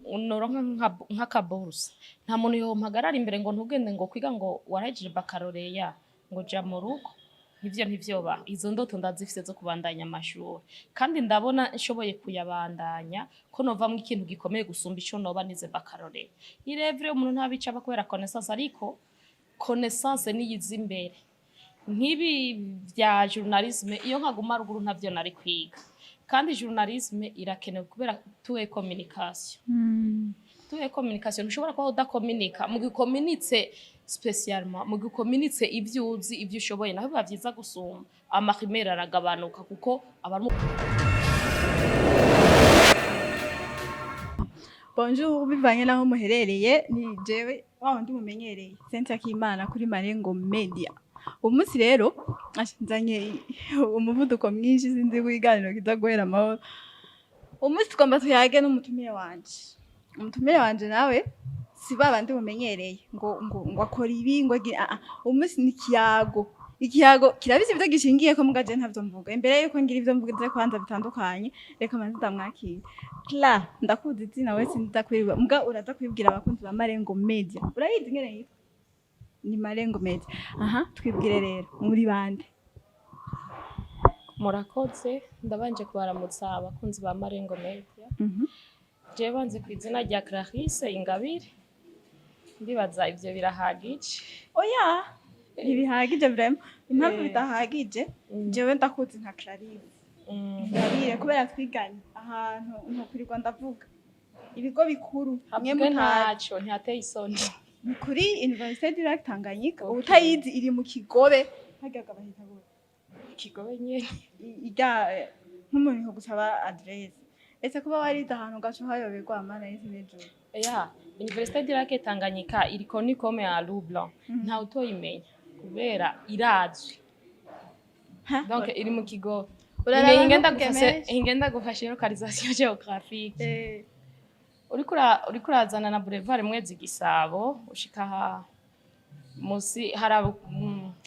unoronka nka bourse nta muntu yompagarara imbere ngo ntugende ngo kwiga ngo warahejeje baccalaureat ngo ja mu rugo ivyo ntivyoba izo ndoto ndazifise zo kubandanya amashuri kandi ndabona nshoboye kuyabandanya ko novamwe ikintu gikomeye gusumba ico noba nize baccalaureat irevre umuntu ntabica bakubera connaissance ariko connaissance niyiza imbere nk'ibi vya journalisme iyo nkaguma ruguru ntavyo nari kwiga kandi journalisme irakenewe kubera tuwe communication tuwe communication ushobora kuba udakomunika mu gikominitse spécialement mu gikominitse ivyuzi ivyo ushoboye naho biba vyiza gusumba amakimera aragabanuka kuko abantu Bonjour bivanye naho muherereye ni jewe ndi mumenyereye Cynthia Kimana kuri Marengo Media umunsi rero nzanye umuvuduko mwinshi sinzi wiganiro kidagohera amahoro umunsi twamba tuyage n'umutumire wanje nawe si babandi mumenyereye ngo akora ibi ngo umunsi ni ikiyago kirabise ibyo gishingiye ko mugaje ntavyo mvuga imbere yuko ngira ivyo mvuga kwanza bitandukanye reka manzi ndamwakira Cla ndakuzi izina wese ndakwirwa mbwa uraza kwibwira abakunzi ba Marengo Media urayizi ngene yitwa ni Marengo Media twibwire rero muri bande murakoze ndabanje kubaramutsa abakunzi ba Marengo Media je banze ku izina rya Clarisse Ingabire ndibaza ivyo birahagije oya ntibihagije vraiment impamvu bitahagije jewe ndakuzi nka Clarisse Ingabire kubera twiganye ahantu nko kuri Rwanda ndavuga ibigo bikuru hamwe ntaco ntihateye isoni kuri Université Direct Tanganyika utayizi iri mu Kigobe hagaga bahita gute Kigobe nyene ijya nk'umuntu nko gusaba adresse ese kuba wari ahantu gaco hayoberwa amana y'isi n'ejo Université Direct Tanganyika iriko ni comme à loup blanc nta utoyimenya kubera irazwi donc iri mu Kigobe ingenda gufasha localisation géographique uriko urazana na boulevard Mwezi Gisabo ushika musi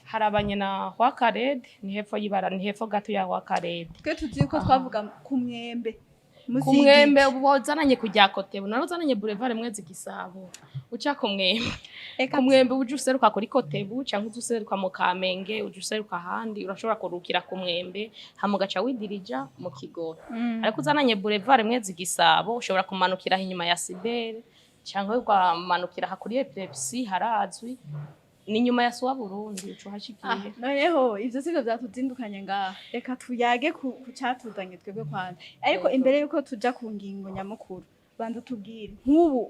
harabanye na Hwakarede ni hepfo y'ibara ni hepfo gato ya Hwakarede twe tuzi ko twavuga ku mwembe ubozananye kujya kote narozananye boulevard Mwezi Gisabo uca ku mwembe uje useruka kuri Kotebu canke useruka mu Kamenge uje useruka handi urashobora kurukira ku mwembe hamugaca widirija mu Kigobe ariko uzananye boulevard Mwezi Gisabo ushobora kumanukira inyuma ya Sibere canke ukamanukira hakuri Epilepsy harazwi ni nyuma ya Suwa Burundi uco hashikiye noneho ivyo sivyo vyatuzindukanye ngaha reka tuyage ku catuzanye twebwe kwanda ariko imbere yuko tuja ku ngingo nyamukuru banza tubwire nk'ubu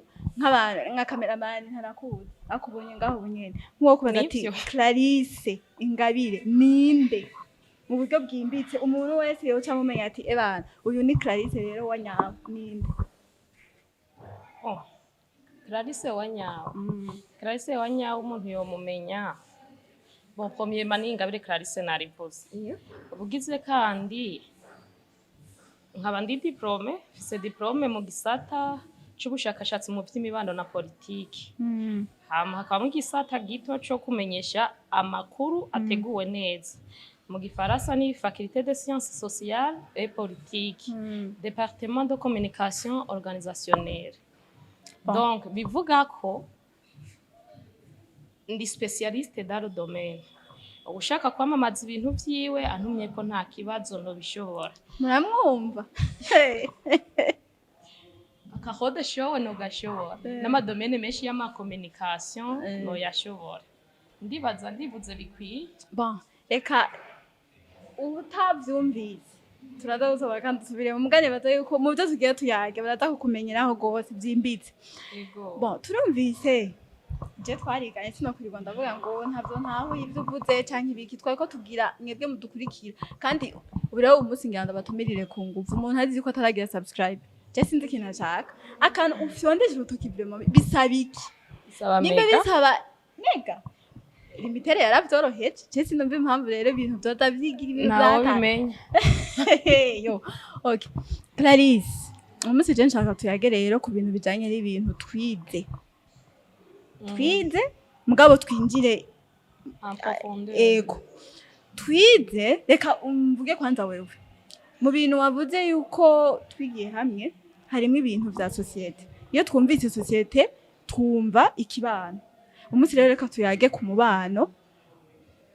nka cameraman ntarakuzi akubonye ngaho bunyene nk'uwo kubaza ati Clarisse Ingabire ninde mu buryo bwimbitse umuntu wese yo camumenya ati ebana uyu ni Clarisse rero wanyawe ninde Clarisse wanyawe Clarisse wanyawe umuntu yo mumenya bon premier mani Ingabire Clarisse narivuze ubugize kandi nkaba ndi diplome mu gisata c'ubushakashatsi mu vy'imibano na politiki hakaba mu gisata gito co kumenyesha amakuru ateguwe neza mu gifaransa ni faculté de sciences sociales et politiques département de communication organisationnelle donc bivuga ko ndi spécialiste dans le domaine ushaka kwamamaza ibintu vyiwe antumye ko nta kibazo no bishobora muramwumva akahode showe no gashobora n'amadomene menshi y'ama communication no yashobora ndivuze bikwiye bon reka utavyumvise turaza gusaba kandi dusubire mu mugane baza yuko mu byo tugiye tuyage baraza kukumenyeraho gose byimbitse bon turumvise je twariganye sino kuri Rwanda ndavuga ngo ntavyo ntaho ivyo uvuze canke ibiki twari ko tugira mwebwe mudukurikira kandi ubiraho umunsi nganda batumirire ku nguvu umuntu azi ko ataragira subscribe je sinzi kintu ashaka akantu ufyondeje urutoki vraiment bisabiki nimbe bisaba mega limitere yaravyoroheje je sinumva impamvu rero ibintu byoza vyigira ibintu nawe bimenya yo okay Clarisse umunsi je nshaka tuyage rero ku bintu bijanye n'ibintu twize mugabo twinjire ego twize reka umvuge kwanza wewe mu bintu wavuze yuko twigiye hamwe harimo ibintu vya societe iyo twumvise societe twumva ikibano. Umunsi rero reka tuyage ku mubano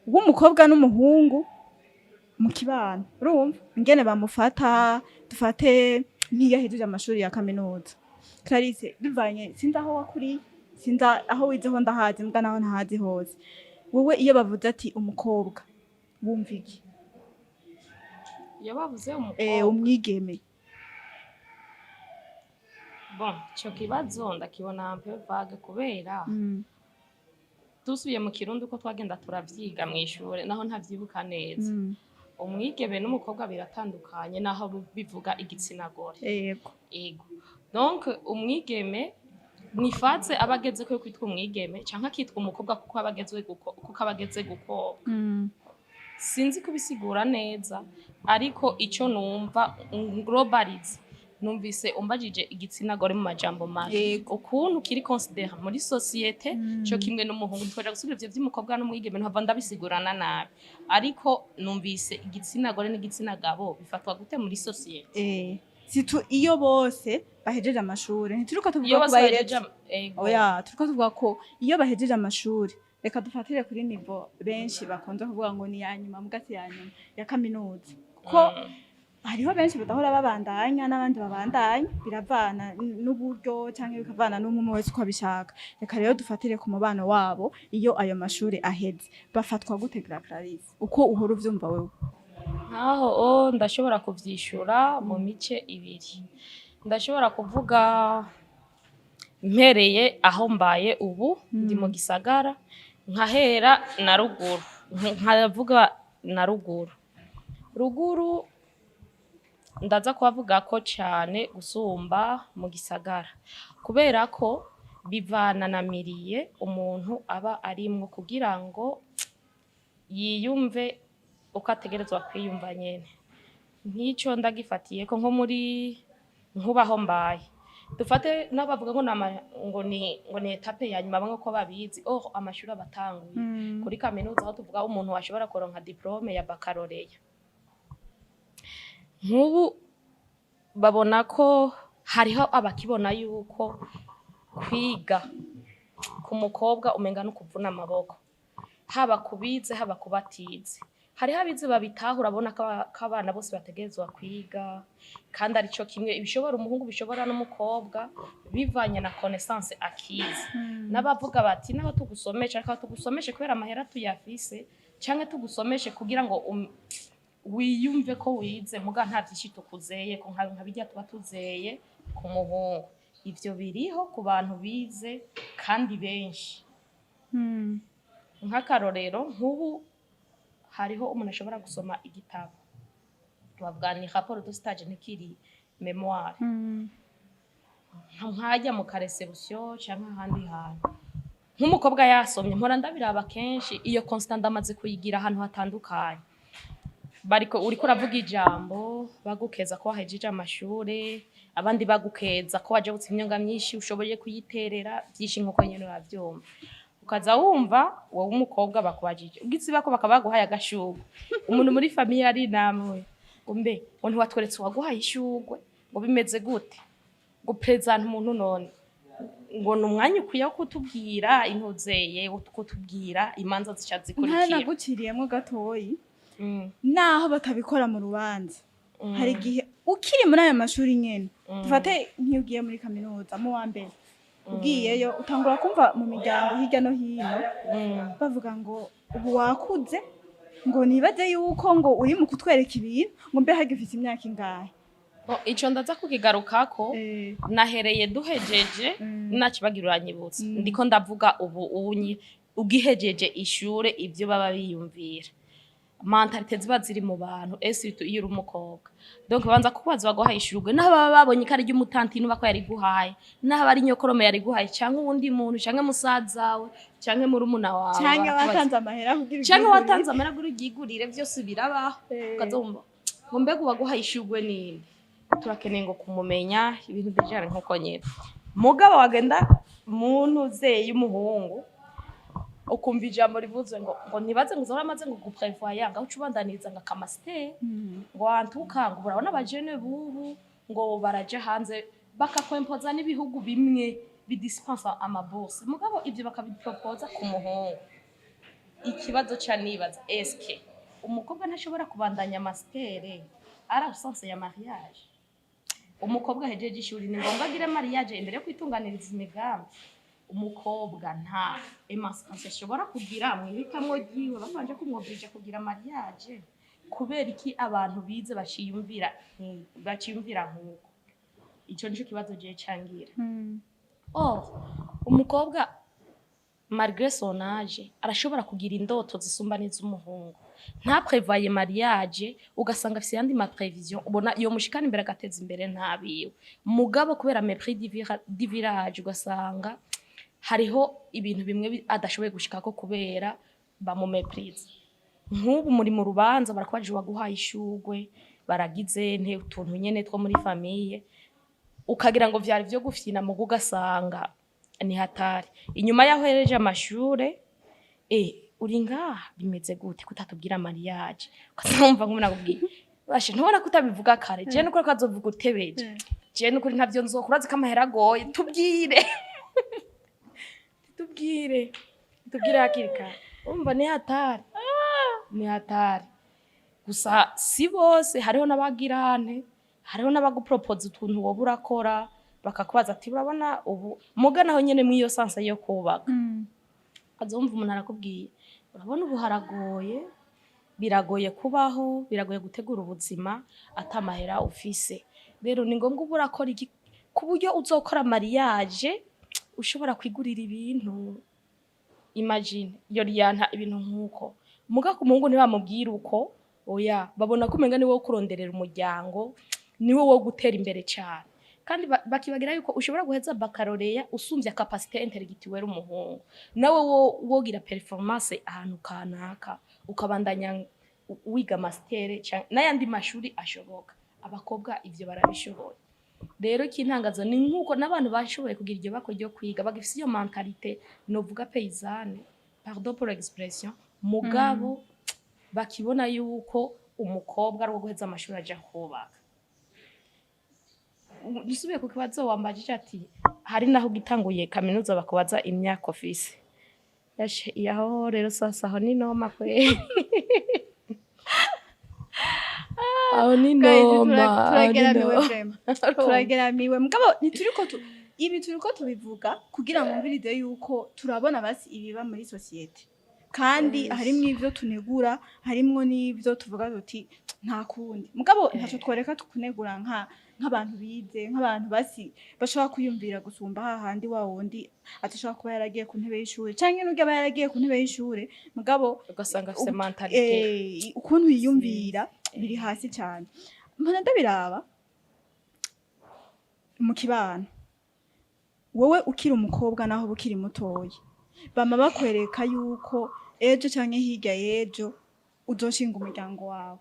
w'umukobwa n'umuhungu mu kibano. Urumva ingene bamufata, dufate ntiyahejeje amashuri ya kaminuza. Clarisse, bivanye sinzi aho wakuriye, sinzi aho wizeho ndahazi, mbwa naho ntahazi hose. Wowe iyo bavuze ati umukobwa wumva iki? Iyo bavuze umukobwa umwigeme. Bon, cyo kibazo ndakibona ampe vague kubera dusubiye mu kirundi uko twagenda turavyiga mu ishure naho ntavyibuka neza. Umwigeme n'umukobwa biratandukanye naho bivuga igitsina gore. Yego. Ego. Donc umwigeme nifatse abageze ko kwitwa umwigeme canke akitwa umukobwa kuko abageze gukobwa. Sinzi kubisigura neza ariko ico numva globalize numvise umbajije igitsina gore mu majambo make ukuntu kiri considera muri societe cyo kimwe n'umuhungu twaje gusubira ivyo vy'umukobwa n'umwigeme ntava ndabisigurana nabi ariko numvise igitsina gore n'igitsina gabo bifatwa gute muri societe situ iyo bose bahejeje amashuri ntituruka tuvuga ko bahejeje oya turuka tuvuga ko iyo bahejeje amashuri reka dufatire kuri niveau benshi bakunze kuvuga ngo ni yanyuma mugati yanyuma ya kaminuza ko hariho benshi badahora babandanya n'abandi babandanya biravana n'uburyo cyangwa bikavana n'umwe wese uko abishaka. Reka rero dufatire ku mubano wabo iyo ayo mashuri aheze bafatwa gute Clarisse uko uhora uvyumva wewe? Aho ndashobora kuvyishura mu mice ibiri. Ndashobora kuvuga mpereye aho mbaye ubu ndi mu gisagara nkahera na ruguru nkavuga na ruguru ndaza kubavuga ko cyane gusumba mu gisagara kubera ko bivananamiriye umuntu aba arimwo kugira ngo yiyumve uko ategerezwa kwiyumva nyene. Nk'icyo ndagifatiye ko nko muri nkubaho mbaye dufate n'abavuga ngo ni etape ya nyuma bamwe ko babizi amashuri abatanguye kuri kaminuza aho tuvuga umuntu washobora kuronka diplome ya baccalaureat. Nk'ubu babona ko hariho abakibona yuko kwiga ku mukobwa umenga no kuvuna amaboko haba kubize haba kubatize. Hariho abize babitahura urabona ko abana bose bategerezwa kwiga kandi arico kimwe ibishobora umuhungu bishobora n'umukobwa bivanye na connaissance akize. N'abavuga bati naho tugusomesha ariko tugusomeshe kubera amahera tuyafise canke tugusomeshe kugira ngo wiyumve ko wize muga nta byinshi tukuzeye ko nka bijya tuba tuzeye ku muhungu. Ivyo biriho ku bantu bize kandi benshi. Nk'akarorero nk'ubu hariho umuntu ashobora gusoma igitabo bavuga ni rapport de stage ntikiri memoire nkajya mu kareception cyangwa ahandi hantu nk'umukobwa yasomye mpora ndabiraba kenshi iyo constant amaze kuyigira ahantu hatandukanye bariko uriko uravuga ijambo bagukeza ko wahejeje amashure abandi bagukeza ko waje gutsa imyonga myinshi ushoboye kuyiterera byinshi nkuko nyene uravyumva ukaza wumva wowe umukobwa bakubajije ugitsiba ko bakabaguhaye agashugwe umuntu muri famille ari namwe umbe umuntu watweretse waguhaye ishugwe ngo bimeze gute ngo present umuntu none ngo numwanya ukwiye kutubwira intuzeye kutubwira imanza zishatse kurikira nta naguciriyemo gatoyi naho batabikora mu rubanza hari gihe ukiri muri aya mashuri nyene dufate nk'ugiye muri kaminuza mu wa mbere ugiyeyo utangura kumva mu miryango hirya no hino bavuga ngo ubu wakuze ngo nibaze yuko ngo uri mu kutwereka ibintu ngo mbe hagifite imyaka ingahe. Ico ndaza kukigarukako nahereye duhejeje nakibagiruranyibutse ndiko ndavuga ubu ugihejeje ishure ivyo baba biyumvira mentalite ziba ziri mu bantu surtout iyo uri umukobwa donc banza kubaza baguhaye ishurwe naho baba babonye ko ari ry'umutantino bako yari guhaye naho ari nyokorome yari guhaye cyangwa uwundi muntu cyangwa musazawe cyangwa muri umuna wawe cyangwa watanze amahera kugira cyangwa watanze amahera kuri gigurire byose birabaho ukazomba ngo mbega baguhaye ishurwe nini turakeneye ngo kumumenya ibintu bijana nkuko nyene mugabo wagenda muntu zeye umuhungu ukumva ijambo rivuze ngo ntibaze ngo zora amaze ngo guprevoir yanga ucubandaniza ngo kamaster ngo antuka ngo urabona abajene bubu ngo baraje hanze bakakwempoza n'ibihugu bimwe bidispensa amabourse mugabo ivyo bakabipropoza ku muhungu. Ikibazo ca nibaza eske umukobwa ntashobora kubandanya mastere ari absence ya mariage? Umukobwa hejeje ishuri ni ngombwa agire mariage imbere yo kwitunganiriza imigambi? Umukobwa nta emancipation ashobora kugira mwihitamwo ryiwe babanje kumwobrije kugira mariage? Kubera iki abantu bize baciyumvira nk'uko? Ico nico kibazo je cangira. Umukobwa malgré son âge arashobora kugira indoto zisumba n'iz'umuhungu, nta prévoye mariage ugasanga afise yandi ma prévision ubona iyo mushikana imbere agateza imbere ntabiwe. Mugabo kubera mépris du village ugasanga hariho ibintu bimwe adashoboye gushikako kubera bamuméprise. Nk'ubu muri mu rubanza barakubaje waguhaye ishugwe baragize nte utuntu nyene two muri famille ukagira ngo vyari vyo gufyina mu ugasanga ni hatari. Inyuma yaho hereje amashure uri ngaha bimeze gute kutatubwira mariage? Ukazumva ngo nakubwiye bashe ntubona kutabivuga kare je nuko kazovuga utebeje je nuko ntavyo nzokura zikamahera goye tubwire tubwire hakirika umva ni hatari gusa si bose hariho n'abagirane hariho n'abagupropose utuntu wowe urakora bakakubaza ati urabona ubu muganaho nyene mwiyo sansa yo kubaka azumva umuntu arakubwiye urabona ubu haragoye biragoye kubaho biragoye gutegura ubuzima atamahera ufise rero ni ngombwa ubu urakora iki ku buryo uzokora mariage ushobora kwigurira ibintu imagine yo ryanta ibintu nkuko muga ku muhungu ntibamubwira uko oya babona ko umenga niwe wo kuronderera umuryango niwe wo gutera imbere cyane kandi bakibagira yuko ushobora guheza baccalauréat usumvya capacité intellectuelle umuhungu nawe wogira performance ahantu kanaka ukabandanya wiga master n'ayandi mashuri ashoboka abakobwa ivyo barabishoboye. Rero kintangazo ni nkuko nabantu bashoboye kugira iryo bako ryo kwiga bagifise iyo mentalité novuga paysanne pardon pour l'expression mugabo bakibona yuko umukobwa ari wo guheza amashuri aja kubaka. Dusubiye ku kibazo wambajije ati hari naho gitanguye kaminuza bakubaza imyaka office yashe yaho rero sasa aho ni noma kwe aho ni noma turageramiwe mugabo turiko tubivuga kugira ngo mvirize yuko turabona basi ibiba muri societe kandi harimwo ivyo tunegura harimwo n'ivyo tuvuga tuti nta kundi mugabo ntaco tworeka tukunegura nk'abantu bize nk'abantu basi bashobora kwiyumvira gusumba hahandi wa wundi atashobora kuba yaragiye ku ntebe y'ishure canke n'ubwo aba yaragiye ku ntebe y'ishure mugabo ugasanga afise mentalité ukuntu yiyumvira biri hasi cyane. Mbona ndabiraba mu kibano wowe ukiri umukobwa naho bukiri mutoyi bama bakwereka yuko ejo canke hirya yejo uzoshinga umuryango wawe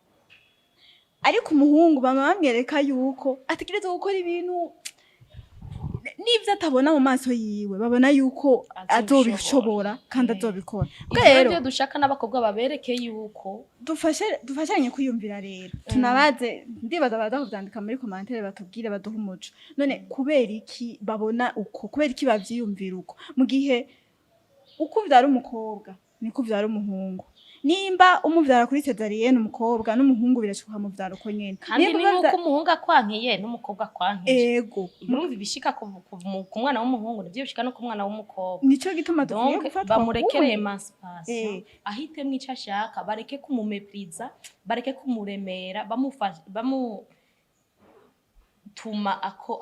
ariko umuhungu bama bamwereka yuko ategerezwa gukora ibintu n'ivyo atabona mu maso yiwe babona yuko azobishobora kandi azobikora. Rero dushaka n'abakobwa babereke yuko dufashanye kwiyumvira rero tunabaze ndibaza badakuvyandika muri commentaire batubwire baduha umuco none kubera iki babona uko kubera iki bavyiyumvira uko mu gihe uko vyara umukobwa niko vyara umuhungu nimba umuvyara kuri cesarienne umukobwa n'umuhungu birashuka mu vyaro ko nyene kandi ni nuko umuhungu akwankiye n'umukobwa akwankiye ego urumva ibishika ku mwana w'umuhungu nivyo bishika no ku mwana w'umukobwa nico gituma dukwiye gufatwa bamurekere emancipation ahitemwe ico ashaka bareke kumumepriza bareke kumuremera bamutuma ako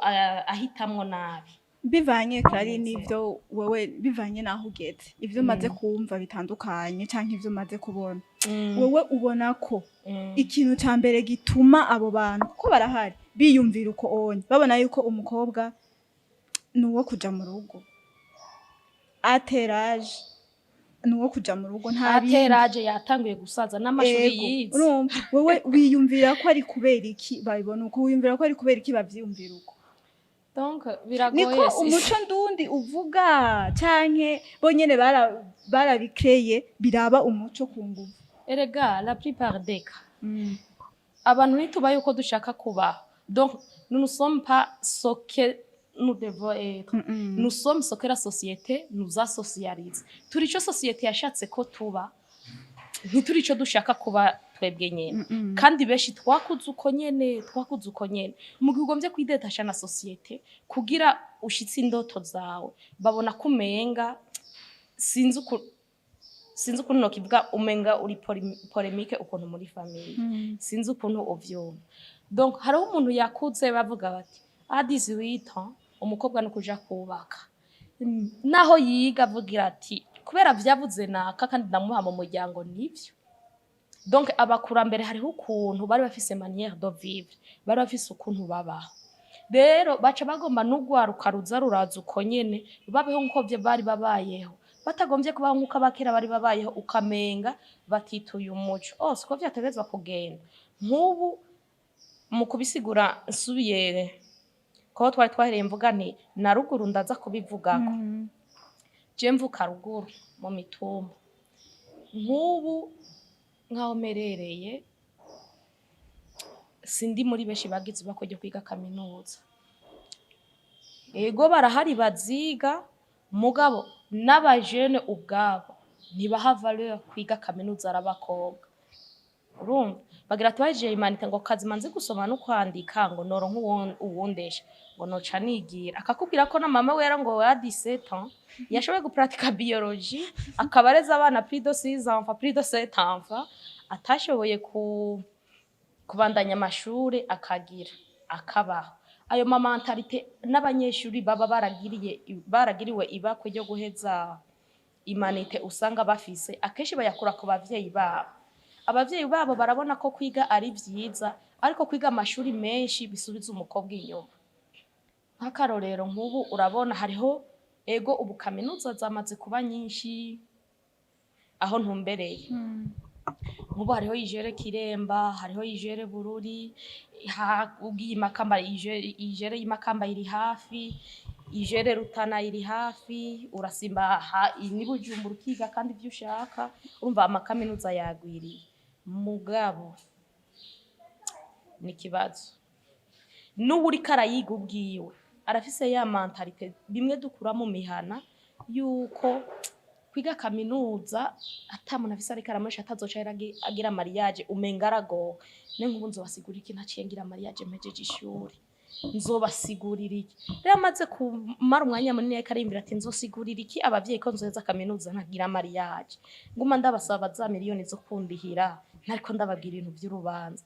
ahitamwo nabi bivanye kandi nivyo wewe bivanye naho ugeze ivyo maze kumva bitandukanye canke ivyo maze kubona wewe ubona ko ikintu ca mbere gituma abo bantu ko barahari biyumvira uko onye babona yuko umukobwa nuwo kuja mu rugo ateraje nuwo kuja mu rugo nta ateraje yatanguye gusaza n'amashuri yize wewe wiyumvira ko ari kubera iki babibona uko wiyumvira ko ari kubera iki bavyiyumvira uko donc biragoye niko umuco ndundi uvuga canke bonyene barabikreye biraba umuco ku nguvu erega la plupart des cas abantu nitubaye uko dushaka kuba donc nous ne sommes pas ce que nous devons être. Nous sommes ce que la société nous a socialisé. Turi ico société yashatse ko tuba, ntituri ico dushaka kuba twebwe nyene. Kandi benshi twakuze uko nyene. Mu gihe ugombye kwidetasha na société kugira ushitse indoto zawe, babona ko umenga sinzi ukuntu nokivuga, umenga uri polemique ukuntu muri famille. Sinzi ukuntu uvyumva. Donc hariho umuntu yakuze bavuga bati à 18 ans umukobwa no kuja kubaka. Naho yiga avugira ati kubera vyavuze naka kandi ndamuha mu muryango nivyo. Donc abakurambere hariho ukuntu bari bafise manière de vivre, bari bafise ukuntu babaho. Rero baca bagomba n'ugwaruka ruza ruraza uko nyene babeho nko bye bari babayeho, batagombye kubaho nkuko abakera bari babayeho ukamenga batituye umuco. Siko vyategezwa kugenda. Nk'ubu mu kubisigura nsubiye ko twari twahereye mvuga nti na ruguru ndaza kubivugako. Je mvuka ruguru mu mitumba. Nk'ubu nkaho merereye sindi muri benshi bagize bakojye kwiga kaminuza. Ego barahari baziga, mugabo n'abajene ubwabo ntibaha valeur kwiga kaminuza arabakobwa. Urumva bagira ati bahejeje imanite ngo kazi manze gusoma no kwandika ngo noronka uwundesha ngo noca nigira, akakubwira ko na mama we yara ngo ya 17 ans yashoboye gupratika biologie, akabareza abana plus de 6 ans, plus de 7 ans, atashoboye kubandanya amashuri akabaho. Ayo mentalite n'abanyeshuri baba baragiriwe ibakwe ryo guheza imanite usanga bafise, akenshi bayakura ku bavyeyi babo. Abavyeyi babo barabona ko kwiga ari vyiza, ariko kwiga amashuri menshi bisubiza umukobwa inyuma. Nk'akarorero nk'ubu urabona hariho ego ubu kaminuza zamaze kuba nyinshi aho ntumbereye. Nk'ubu hariho ijere Kiremba, hariho ijere Bururi, ugiye Makamba ijere y'Imakamba iri hafi, ijere Rutana iri hafi, urasimba ni Bujumbura ukiga kandi ibyo ushaka. Urumva amakaminuza yagwiriye. Mugabo ni kibazo. N'uri karayiga ubwiwe arafise ya mentalite bimwe dukura mu mihana yuko kwiga kaminuza atamuntu afise ariko aramusha atazoca agira mariage umenga arago. Nk'ubu nzobasigurira iki ntaciye ngira mariage mpejeje ishuri, nzobasigurira iki? Rero amaze kumara umwanya munini ariko arimbira ati nzosigurira iki abavyeyi ko nzoheza kaminuza ntagira mariage, nguma ndabasaba za miliyoni zo kundihira ntariko ndababwira ibintu by'urubanza.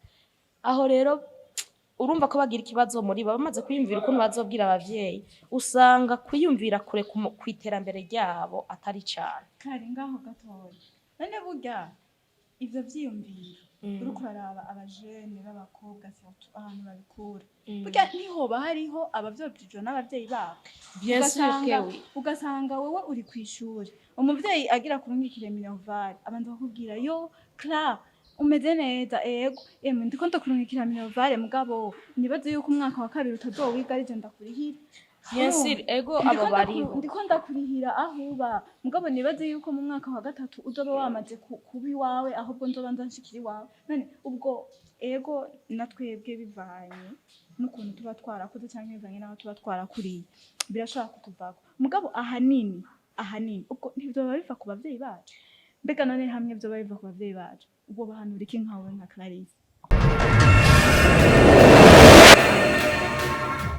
Aho rero urumva ko bagira ikibazo muri bamaze kwiyumvira ukuntu bazobwira abavyeyi, usanga kwiyumvira kure kwiterambere ryabo atari cyane. Kari ngaho gatoya. None burya ivyo vyiyumviro uriko uraraba abajene b'abakobwa ahantu babikura. Burya nihoba hariho abavyobjijwe n'abavyeyi babo. Bien sûr que oui. Ugasanga wewe uri kwishuri, umuvyeyi agira kurungikire minerval, abanza bakubwira yo Cla umeze neza ego ndiko ndakurungikira minerval mugabo nibaze yuko umwaka wa kabiri utazowiga ari je ndakurihira. Bien sûr ego abo bariho. Ndiko ndakurihira ahuba mugabo nibaze yuko mu mwaka wa gatatu uzoba wamaze kubi wawe ahubwo nzoba ndanshikira wawe. None ubwo ego natwebwe bivanye n'ukuntu tuba twarakoze cyangwa bivanye naho tuba twarakuriye birashaka kutuvako. Mugabo ahanini ubwo ntibyo biva ku bavyeyi bacu. Mbega none hamwe byo biva ku bavyeyi bacu ubwo bahanura iki nkawe nka Clarisse?